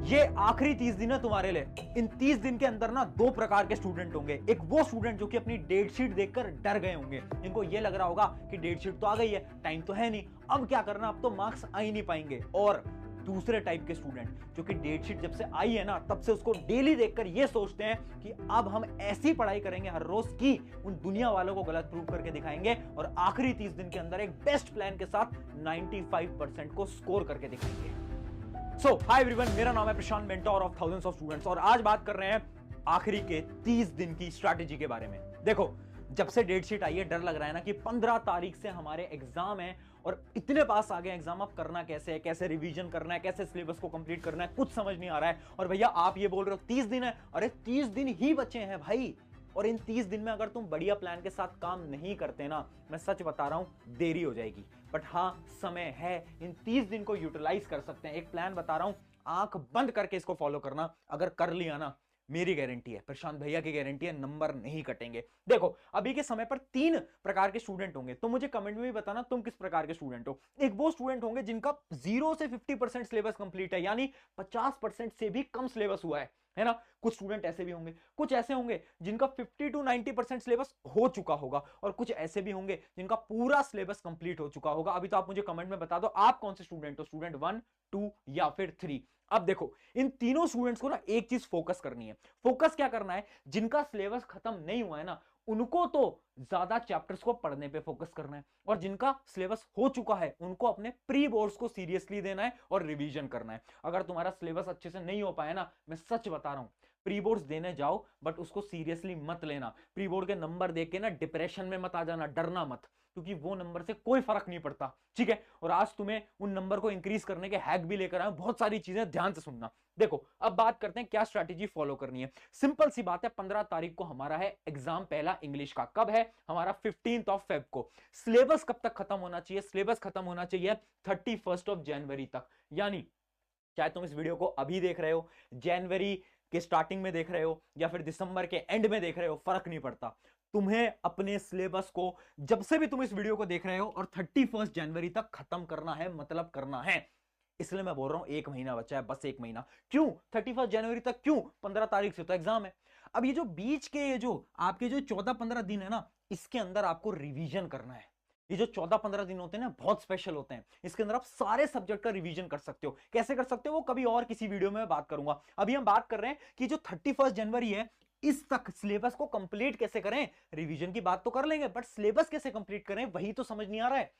ये आखिरी 30 दिन है तुम्हारे लिए। इन 30 दिन के अंदर ना दो प्रकार के स्टूडेंट होंगे। एक वो स्टूडेंट जो कि अपनी डेट शीट देखकर डर गए होंगे, इनको ये लग रहा होगा कि डेट शीट तो आ गई है, टाइम तो है नहीं, अब क्या करना, अब तो मार्क्स आ ही नहीं पाएंगे। और दूसरे टाइप के स्टूडेंट जो कि डेट शीट जब से आई है ना तब से उसको डेली देखकर ये सोचते हैं कि अब हम ऐसी पढ़ाई करेंगे हर रोज की उन दुनिया वालों को गलत प्रूव करके दिखाएंगे और आखिरी 30 दिन के अंदर एक बेस्ट प्लान के साथ 95% को स्कोर करके दिखाएंगे। सो हाय एवरीवन, मेरा नाम है Prashant, mentor of thousands of students, और आज बात कर रहे हैं आखिरी के 30 दिन की स्ट्रैटेजी के बारे में। देखो, जब से डेट शीट आई है डर लग रहा है ना कि 15 तारीख से हमारे एग्जाम है और इतने पास आ गए एग्जाम, अब करना कैसे है, कैसे रिवीजन करना है, कैसे सिलेबस को कंप्लीट करना है, कुछ समझ नहीं आ रहा है। और भैया आप ये बोल रहे हो 30 दिन है, अरे 30 दिन ही बचे हैं भाई। और इन 30 दिन में अगर तुम बढ़िया प्लान के साथ काम नहीं करते ना, मैं सच बता रहा हूं देरी हो जाएगी। बट हाँ, समय है, इन 30 दिन को यूटिलाइज कर सकते हैं। एक प्लान बता रहा हूं, आंख बंद करके इसको फॉलो करना। अगर कर लिया ना, मेरी गारंटी है, प्रशांत भैया की गारंटी है, नंबर नहीं कटेंगे। देखो, अभी के समय पर 3 प्रकार के स्टूडेंट होंगे। तो मुझे कमेंट में भी बताना तुम किस प्रकार के स्टूडेंट हो। एक वो स्टूडेंट होंगे जिनका 0 से 50% सिलेबस कंप्लीट है, यानी 50% से भी कम सिलेबस हुआ है ना। कुछ स्टूडेंट ऐसे भी होंगे, कुछ ऐसे होंगे जिनका 50 to 90% सिलेबस हो चुका होगा, और कुछ ऐसे भी होंगे जिनका पूरा सिलेबस कंप्लीट हो चुका होगा। अभी तो आप मुझे कमेंट में बता दो आप कौन से स्टूडेंट हो, स्टूडेंट 1, 2 या फिर 3। अब देखो, इन तीनों स्टूडेंट्स को ना एक चीज फोकस करनी है। फोकस क्या करना है, जिनका सिलेबस खत्म नहीं हुआ है ना, उनको तो ज्यादा चैप्टर्स को पढ़ने पे फोकस करना है, और जिनका सिलेबस हो चुका है उनको अपने प्री बोर्ड्स को सीरियसली देना है और रिवीजन करना है। अगर तुम्हारा सिलेबस अच्छे से नहीं हो पाया ना, मैं सच बता रहा हूं, प्री बोर्ड्स देने जाओ बट उसको सीरियसली मत लेना। प्री बोर्ड के नंबर देख के ना डिप्रेशन में मत आ जाना, डरना मत, क्योंकि वो नंबर से कोई फर्क नहीं पड़ता, ठीक है। और आज तुम्हें उन नंबर को इंक्रीज करने के हैक भी लेकर आए, बहुत सारी चीजें ध्यान से सुनना। देखो, अब बात करते हैं क्या स्ट्रैटेजी फॉलो करनी है। सिंपल सी बात है, 15 तारीख को हमारा है एग्जाम पहला इंग्लिश का। कब है हमारा? 15 फेब को। सिलेबस कब तक खत्म होना चाहिए? सिलेबस खत्म होना चाहिए 31 जनवरी तक। यानी चाहे तुम इस वीडियो को अभी देख रहे हो, जनवरी के स्टार्टिंग में देख रहे हो, या फिर दिसंबर के एंड में देख रहे हो, फर्क नहीं पड़ता। तुम्हें अपने सिलेबस को जब से भी तुम इस वीडियो को देख रहे हो और 31 जनवरी तक खत्म करना है, मतलब करना है। इसलिए मैं बोल रहा हूं 1 महीना बचा है, बस 1 महीना। क्यों 31 जनवरी तक? क्यों? 15 तारीख से तो एग्जाम है। अब ये जो बीच के ये जो आपके जो 14-15 दिन है ना, इसके अंदर आपको रिवीजन करना है। ये जो 14-15 दिन होते हैं ना, बहुत स्पेशल होते हैं। इसके अंदर आप सारे सब्जेक्ट का रिवीजन कर सकते हो। कैसे कर सकते हो वो कभी और किसी वीडियो में बात करूंगा। अभी हम बात कर रहे हैं कि जो 31 जनवरी है इस तक सिलेबस को कंप्लीट कैसे करें। रिवीजन की बात तो कर लेंगे, बट सिलेबस कैसे कंप्लीट करें वही तो समझ नहीं आ रहा है।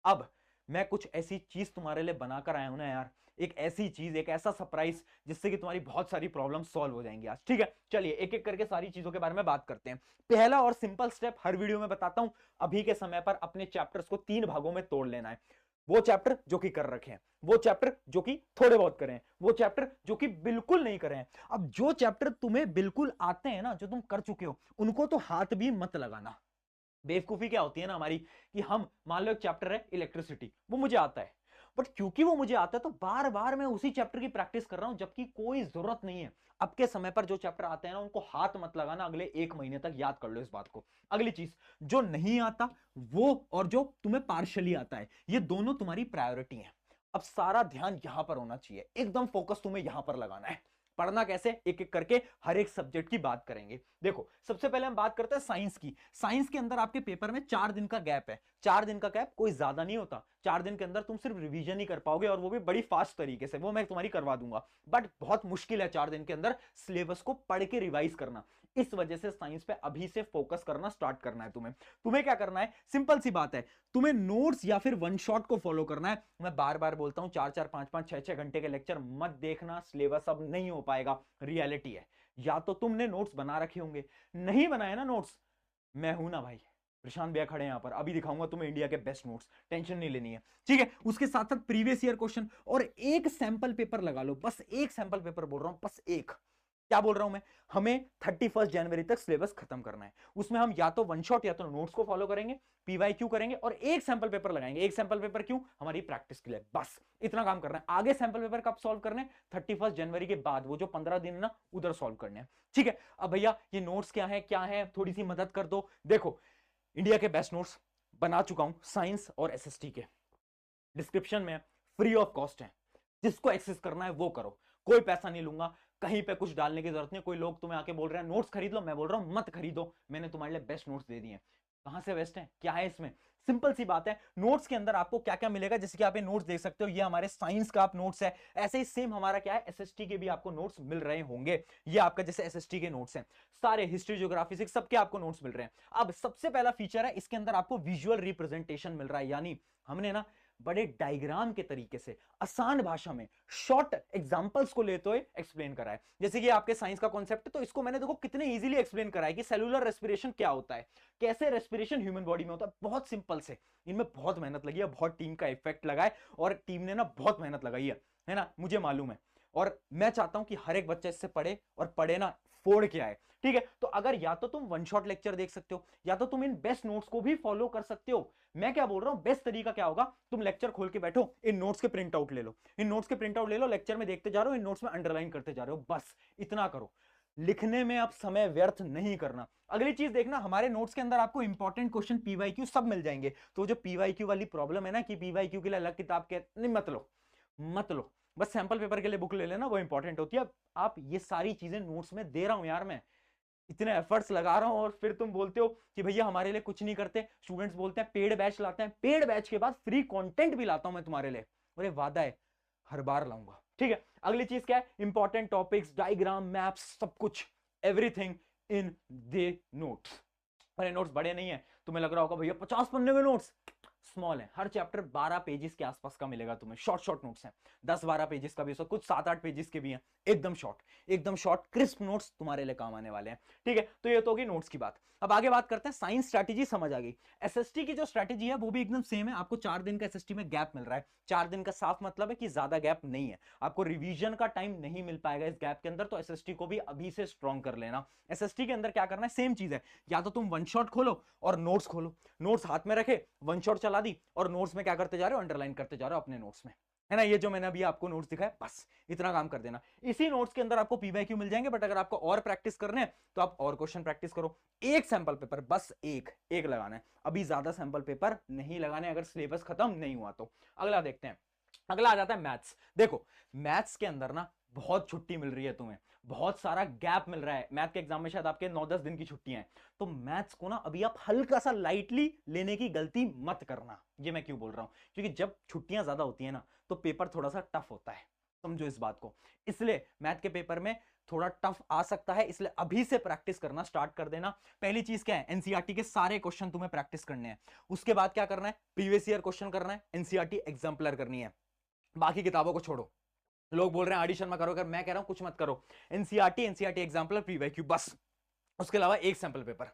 अब मैं कुछ ऐसी चीज तुम्हारे लिए बनाकर आया हूं ना यार, एक ऐसी चीज, एक ऐसा सरप्राइज जिससे कि तुम्हारी बहुत सारी प्रॉब्लम सॉल्व हो जाएंगी आज, ठीक है। चलिए एक एक करके सारी चीजों के बारे में बात करते हैं। पहला और सिंपल स्टेप हर वीडियो में बताता हूं, अभी के समय पर अपने चैप्टर्स को 3 भागों में तोड़ लेना है। वो चैप्टर जो कि कर रखे हैं, वो चैप्टर जो कि थोड़े बहुत करें, वो चैप्टर जो कि बिल्कुल नहीं करें। अब जो चैप्टर तुम्हें बिल्कुल आते हैं ना, जो तुम कर चुके हो, उनको तो हाथ भी मत लगाना। बेवकूफी क्या होती है ना हमारी, कि हम मान लो एक चैप्टर है इलेक्ट्रिसिटी, वो मुझे आता है, बट क्योंकि वो मुझे आता है तो बार बार मैं उसी चैप्टर की प्रैक्टिस कर रहा हूं, जबकि कोई जरूरत नहीं है। अब के समय पर जो चैप्टर आते हैं ना, उनको हाथ मत लगाना, अगले 1 महीने तक याद कर लो इस बात को। अगली चीज, जो नहीं आता वो और जो तुम्हें पार्शली आता है, ये दोनों तुम्हारी प्रायोरिटी है। अब सारा ध्यान यहां पर होना चाहिए, एकदम फोकस तुम्हें यहां पर लगाना है। पढ़ना कैसे, एक एक करके हर एक सब्जेक्ट की बात करेंगे। देखो, सबसे पहले हम बात करते हैं साइंस की। साइंस के अंदर आपके पेपर में 4 दिन का गैप है। 4 दिन का गैप कोई ज्यादा नहीं होता। 4 दिन के अंदर तुम सिर्फ रिवीजन ही कर पाओगे, और वो भी बड़ी फास्ट तरीके से, वो मैं तुम्हारी करवा दूंगा। बट बहुत मुश्किल है 4 दिन के अंदर सिलेबस को पढ़ के रिवाइज करना। इस वजह से साइंस पे अभी से फोकस करना स्टार्ट करना है तुम्हें। तुम्हें क्या करना है, सिंपल सी बात है, तुम्हें नोट्स या फिर वन शॉट को फॉलो करना है। मैं बार बार बोलता हूं, 4-4, 5-5, 6-6 घंटे के लेक्चर मत देखना, सिलेबस अब नहीं हो पाएगा। रियलिटी है, या तो तुमने नोट्स बना रखे होंगे, नहीं बनाए ना नोट्स, मैं हूं ना भाई, प्रशांत भैया खड़े हैं यहां पर, अभी दिखाऊंगा तुम्हें इंडिया के बेस्ट नोट्स, टेंशन नहीं लेनी है, ठीक है। उसके साथ साथ प्रीवियस ईयर क्वेश्चन और एक सैंपल पेपर लगा लो, बस एक सैंपल पेपर बोल रहा हूं, बस एक। क्या बोल रहा हूं मैं, हमें 31 जनवरी तक सिलेबस खत्म करना है। उसमें हम या तो वन शॉट या तो नोट्स को फॉलो करेंगे, पीवाईक्यू करेंगे, और एक सैंपल पेपर लगाएंगे। एक सैंपल पेपर क्यों? हमारी प्रैक्टिस के लिए, बस इतना काम करना है। आगे सैंपल पेपर कब सॉल्व करने हैं? 31 जनवरी के बाद, वो जो 15 दिन ना, उधर सॉल्व करने हैं, ठीक है। अब भैया ये नोट्स क्या है, थोड़ी सी मदद कर दो। देखो, इंडिया के बेस्ट नोट्स बना चुका हूं साइंस और एसएसटी के, डिस्क्रिप्शन में फ्री ऑफ कॉस्ट है, जिसको एक्सेस करना है वो करो। कोई पैसा नहीं लूंगा, कहीं पे कुछ डालने की जरूरत नहीं। कोई लोग तुम्हें आके बोल रहे हैं नोट्स खरीद लो, मैं बोल रहा हूं मत खरीदो, मैंने तुम्हारे लिए बेस्ट नोट्स दे दिए। कहां से बेस्ट है, क्या है इसमें? सिंपल सी बात है, नोट्स के अंदर आपको क्या क्या मिलेगा, जैसे कि आप ये नोट्स देख सकते हो, ये हमारे साइंस का आप नोट्स है, ऐसे ही सेम हमारा क्या है एसएसटी के भी आपको नोट्स मिल रहे होंगे। ये आपका जैसे एसएसटी के नोट्स हैं, सारे हिस्ट्री ज्योग्राफी से सबके आपको नोट्स मिल रहे हैं। अब सबसे पहला फीचर है, इसके अंदर आपको विजुअल रिप्रेजेंटेशन मिल रहा है, यानी हमने ना बड़े डायग्राम के तरीके से आसान भाषा में शॉर्ट एग्जांपल्स को लेते हुए एक्सप्लेन करा है। जैसे कि आपके साइंस का कॉन्सेप्ट है, तो इसको मैंने देखो कितने इजीली एक्सप्लेन करा है कि सेलुलर रेस्पिरेशन क्या होता है, कैसे रेस्पिरेशन ह्यूमन बॉडी में होता है, बहुत सिंपल से। इनमें बहुत मेहनत लगी है, बहुत टीम का इफेक्ट लगा है, और टीम ने ना बहुत मेहनत लगाई है ना, मुझे मालूम है। और मैं चाहता हूं कि हर एक बच्चा इससे पढ़े, और पढ़े ना फोड़ के आए, ठीक है? तो अगर या तो तुम वन शॉट लेक्चर देख सकते हो, या तो तुम इन बेस्ट नोट्स को भी फॉलो कर सकते हो। मैं क्या बोल रहा हूं, बेस्ट तरीका क्या होगा, तुम लेक्चर खोल के बैठो, इन नोट्स के प्रिंट आउट ले लो, इन नोट्स के प्रिंट आउट ले लो, लेक्चर में देखते जा रहे हो, इन नोट्स में अंडरलाइन करते जा रहे हो, बस इतना करो। लिखने में आप समय व्यर्थ नहीं करना। अगली चीज देखना, हमारे नोट्स के अंदर आपको इंपॉर्टेंट क्वेश्चन पीवाईक्यू सब मिल जाएंगे। तो जो पीवाईक्यू वाली प्रॉब्लम है ना कि पीवाईक्यू के लिए अलग किताब के नहीं, मत लो, बस सैंपल पेपर के लिए बुक ले लेना, वो इंपॉर्टेंट होती है। आप ये सारी चीजें नोट्स में दे रहा हूं यार, मैं इतने एफर्ट्स लगा रहा हूं, और फिर तुम बोलते हो कि भैया हमारे लिए कुछ नहीं करते। स्टूडेंट्स बोलते हैं पेड बैच लाते हैं, पेड बैच के बाद फ्री कंटेंट भी लाता हूं मैं तुम्हारे लिए, अरे वादा है हर बार लाऊंगा, ठीक है? अगली चीज क्या है, इंपॉर्टेंट टॉपिक्स, डायग्राम, मैप्स, सब कुछ, एवरीथिंग इन दे नोट्स। अरे नोट्स बड़े नहीं है, तुम्हें लग रहा होगा भैया 50 पन्ने के नोट्स, स्मॉल है। हर चैप्टर 12 पेजेस के आसपास का मिलेगा तुम्हें, शॉर्ट शॉर्ट नोट्स हैं, 10-12 पेजेस का भी, कुछ 7-8 पेजेस के भी हैं, एकदम शॉर्ट, एकदम शॉर्ट क्रिस्प नोट्स तुम्हारे लिए काम आने वाले हैं, ठीक है? तो ये तो होगी नोट्स की बात। अब आगे बात करते हैं, साइंस स्ट्रैटेजी समझ आ गई। एसएसटी की जो स्ट्रैटेजी है वो भी एकदम सेम है। आपको 4 दिन का एसएसटी में गैप मिल रहा है। 4 दिन का साफ मतलब है कि ज्यादा गैप नहीं है, आपको रिवीजन का टाइम नहीं मिल पाएगा इस गैप के अंदर, तो एसएसटी को भी अभी से स्ट्रॉन्ग कर लेना। एसएसटी के अंदर क्या करना है, सेम चीज है, या तो तुम वन शॉट खोलो और नोट्स खोलो, नोट्स हाथ में रखे, वन शॉट चला दी, और नोट्स में क्या करते जा रहे हो, अंडरलाइन करते जा रहे हो अपने नोट्स में, है ना? ये जो मैंने अभी आपको नोट्स दिखाया, बस इतना काम कर देना। इसी नोट्स के अंदर आपको पीवाईक्यू मिल जाएंगे, बट अगर आपको और प्रैक्टिस करने हैं तो आप और क्वेश्चन प्रैक्टिस करो। एक सैंपल पेपर, बस एक लगाना है, अभी ज्यादा सैंपल पेपर नहीं लगाने, अगर सिलेबस खत्म नहीं हुआ तो। अगला देखते हैं, अगला आ जाता है मैथ्स। देखो मैथ्स के अंदर ना बहुत छुट्टी मिल रही है तुम्हें, बहुत सारा गैप मिल रहा है, मैथ के एग्जाम में शायद आपके 9-10 दिन की छुट्टियां हैं, तो मैथ्स को ना अभी आप हल्का सा लाइटली लेने की गलती मत करना। ये मैं क्यों बोल रहा हूं, क्योंकि जब छुट्टियां ज्यादा होती है ना तो पेपर थोड़ा सा टफ होता है, समझो इस बात को। इसलिए मैथ के पेपर में थोड़ा टफ आ सकता है, इसलिए अभी से प्रैक्टिस करना स्टार्ट कर देना। पहली चीज क्या है, एनसीईआरटी के सारे क्वेश्चन तुम्हें प्रैक्टिस करने हैं। उसके बाद क्या करना है, प्रीवियस ईयर क्वेश्चन करना है, एनसीईआरटी एग्जाम्पलर करनी है, बाकी किताबों को छोड़ो। लोग बोल रहे हैं ऑडिशन में करो, अगर मैं कह रहा हूं कुछ मत करो, एनसीईआरटी एग्जाम्पलर, पीवाईक्यू, बस। उसके अलावा एक सैंपल पेपर,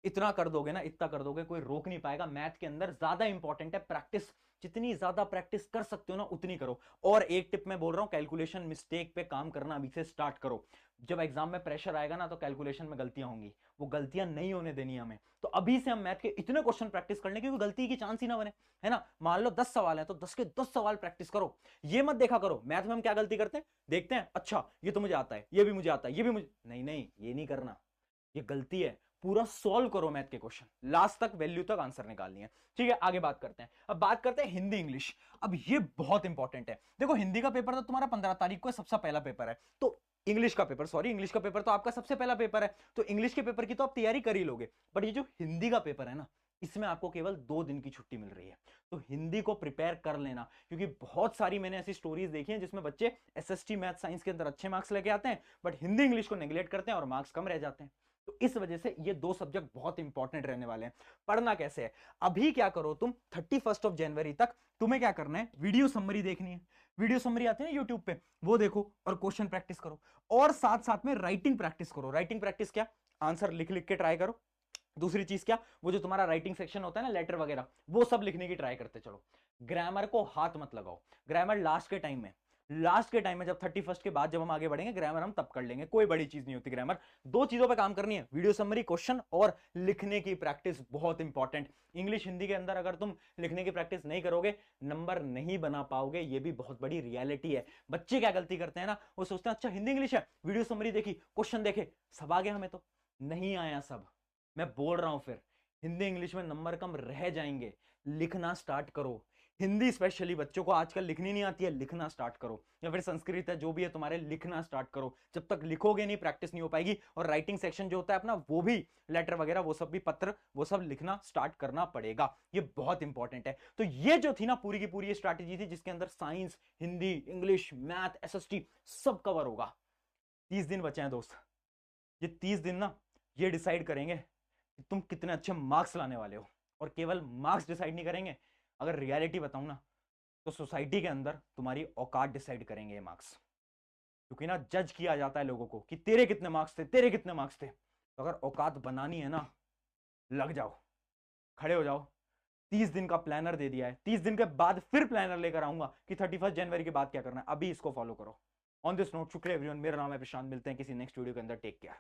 इतना कर दोगे ना, इतना कर दोगे, कोई रोक नहीं पाएगा। मैथ के अंदर ज्यादा इंपॉर्टेंट है प्रैक्टिस, जितनी ज्यादा प्रैक्टिस कर सकते हो ना उतनी करो। और एक टिप मैं बोल रहा हूं, कैलकुलेशन मिस्टेक पे काम करना अभी से स्टार्ट करो। जब एग्जाम में प्रेशर आएगा ना तो कैलकुलेशन में गलतियां होंगी, वो गलतियां नहीं होने देनी हमें। तो अभी से हम मैथ के इतने क्वेश्चन प्रैक्टिस करने की गलती की चांस ही ना बने, है ना? मान लो 10 सवाल है तो 10 के 10 सवाल प्रैक्टिस करो। ये मत देखा करो मैथ में हम क्या गलती करते हैं, देखते हैं अच्छा ये तो मुझे आता है, ये भी मुझे आता है, ये भी मुझे, नहीं नहीं ये नहीं करना, ये गलती है। पूरा सॉल्व करो मैथ के क्वेश्चन, लास्ट तक वैल्यू तक आंसर निकालनी है, ठीक है? आगे बात करते हैं, अब बात करते हैं हिंदी इंग्लिश। अब ये बहुत इंपॉर्टेंट है। देखो हिंदी का पेपर तो तुम्हारा 15 तारीख को सबसे पहला पेपर है, तो इंग्लिश का पेपर, सॉरी इंग्लिश का पेपर तो आपका सबसे पहला पेपर है, तो इंग्लिश के पेपर की तो आप तैयारी कर ही लोगे। बट ये जो हिंदी का पेपर है ना, इसमें आपको केवल 2 दिन की छुट्टी मिल रही है, तो हिंदी को प्रिपेयर कर लेना। क्योंकि बहुत सारी मैंने ऐसी स्टोरीज देखी हैं जिसमें बच्चे एसएसटी मैथ साइंस के अंदर अच्छे मार्क्स लेके आते हैं, बट हिंदी इंग्लिश को नेग्लेक्ट करते हैं और मार्क्स कम रह जाते हैं। तो इस वजह से ये 2 सब्जेक्ट बहुत इंपॉर्टेंट रहने वाले हैं। पढ़ना कैसे है, अभी क्या करो तुम, 31 जनवरी तक तुम्हें क्या करना है, वीडियो समरी देखनी है। वीडियो समरी आती है ना यूट्यूब पे, वो देखो और क्वेश्चन प्रैक्टिस करो, और साथ साथ में राइटिंग प्रैक्टिस करो। राइटिंग प्रैक्टिस क्या, आंसर लिख लिख के ट्राई करो। दूसरी चीज क्या, वो जो तुम्हारा राइटिंग सेक्शन होता है ना, लेटर वगैरह, वो सब लिखने की ट्राई करते चलो। ग्रामर को हाथ मत लगाओ, ग्रामर लास्ट के टाइम में, लास्ट के टाइम में जब 31 के बाद जब हम आगे बढ़ेंगे, ग्रामर हम तब कर लेंगे, कोई बड़ी चीज नहीं होती ग्रामर। 2 चीजों पे काम करनी है, वीडियो समरी, क्वेश्चन, और लिखने की प्रैक्टिस बहुत इंपॉर्टेंट। इंग्लिश हिंदी के अंदर अगर तुम लिखने की प्रैक्टिस नहीं करोगे, नंबर नहीं बना पाओगे, ये भी बहुत बड़ी रियलिटी है। बच्चे क्या गलती करते हैं ना, वो सोचते हैं अच्छा हिंदी इंग्लिश है, वीडियो समरी देखी, क्वेश्चन देखे, सब आ गया, हमें तो नहीं आया सब। मैं बोल रहा हूं फिर हिंदी इंग्लिश में नंबर कम रह जाएंगे, लिखना स्टार्ट करो। हिंदी स्पेशली बच्चों को आजकल लिखनी नहीं आती है, लिखना स्टार्ट करो, या फिर संस्कृत है जो भी है तुम्हारे, लिखना स्टार्ट करो। जब तक लिखोगे नहीं प्रैक्टिस नहीं हो पाएगी। और राइटिंग सेक्शन जो होता है अपना, वो भी लेटर वगैरह वो सब भी, पत्र वो सब लिखना स्टार्ट करना पड़ेगा, ये बहुत इंपॉर्टेंट है। तो ये जो थी ना पूरी की पूरी स्ट्रैटेजी थी, जिसके अंदर science, Hindi, English, math, SST सब कवर होगा। 30 दिन बचे हैं दोस्त। ये 30 दिन ना ये डिसाइड करेंगे कि तुम कितने अच्छे मार्क्स लाने वाले हो। और केवल मार्क्स डिसाइड नहीं करेंगे, अगर रियलिटी बताऊं ना, तो सोसाइटी के अंदर तुम्हारी औकात डिसाइड करेंगे ये मार्क्स। क्योंकि ना जज किया जाता है लोगों को कि तेरे कितने मार्क्स थे, तेरे कितने मार्क्स थे। तो अगर औकात बनानी है ना, लग जाओ, खड़े हो जाओ। 30 दिन का प्लानर दे दिया है, 30 दिन के बाद फिर प्लानर लेकर आऊंगा कि 31 जनवरी के बाद क्या करना है। अभी इसको फॉलो करो। ऑन दिस नोट, शुक्रिया एवरीवन, मेरा नाम है प्रशांत, मिलते हैं किसी नेक्स्ट वीडियो के अंदर। Take care.